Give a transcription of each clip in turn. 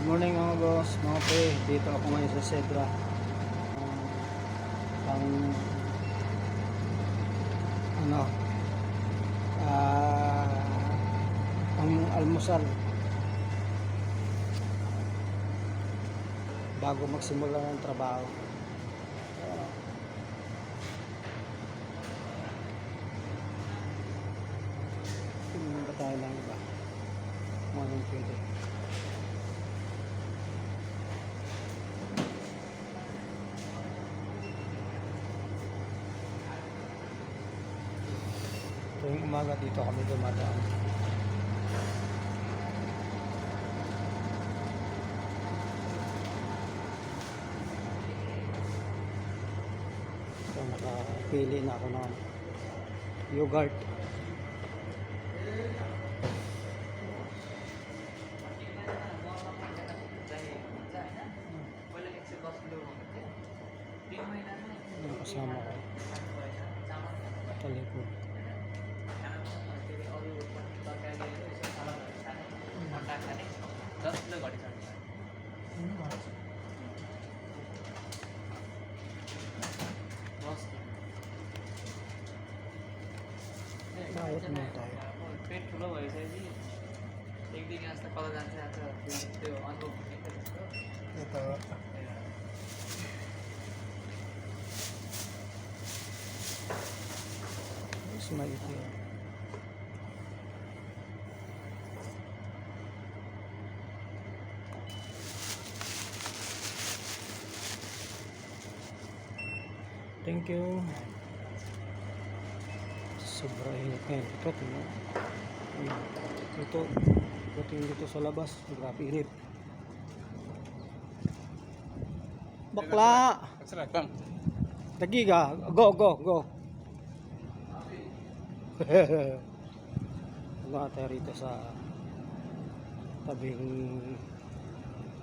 Good morning mga boss, mga pre. Dito ako ngayon sa Zebra. Pang ano ah pang almusal bago magsimula ng trabaho. Tingnan ba tayo lang iba? Kung anong pwede. Tuwing umaga dito kami dumadaan. So, nakapili na ako ng yogurt. Yung kasama ko talikod. Bayad muna tayo. पेट ठुलो भइसकेपछि एक दिन जस्तो कता जान्छ त्यो अनुभव हुने त्यस्तो Ito. Mas maitim. Thank you. Sobrang init ngayon. Ito, tingnan. Ito, tingnan dito sa labas. Grabe init. Bakla! Lagi ka. Go, go, go. Wala tayo rito sa tabing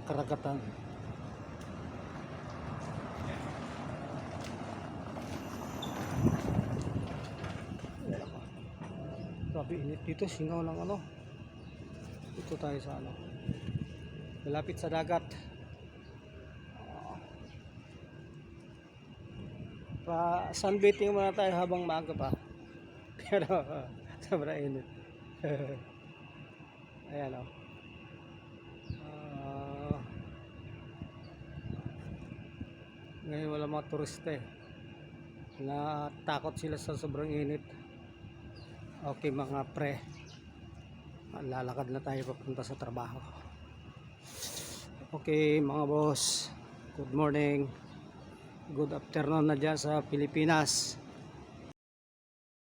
karagatan. Grabe init dito, singaw ng ano. Dito tayo sa ano, malapit sa dagat. Pa sunbathing muna tayo habang maaga pa. Pero sobrang init. Ayan o. Ngayon wala mga turista eh. Natakot sila sa sobrang init. Okay mga pre, lalakad na tayo papunta sa trabaho. Okay mga boss, good morning, good afternoon na dyan sa Pilipinas.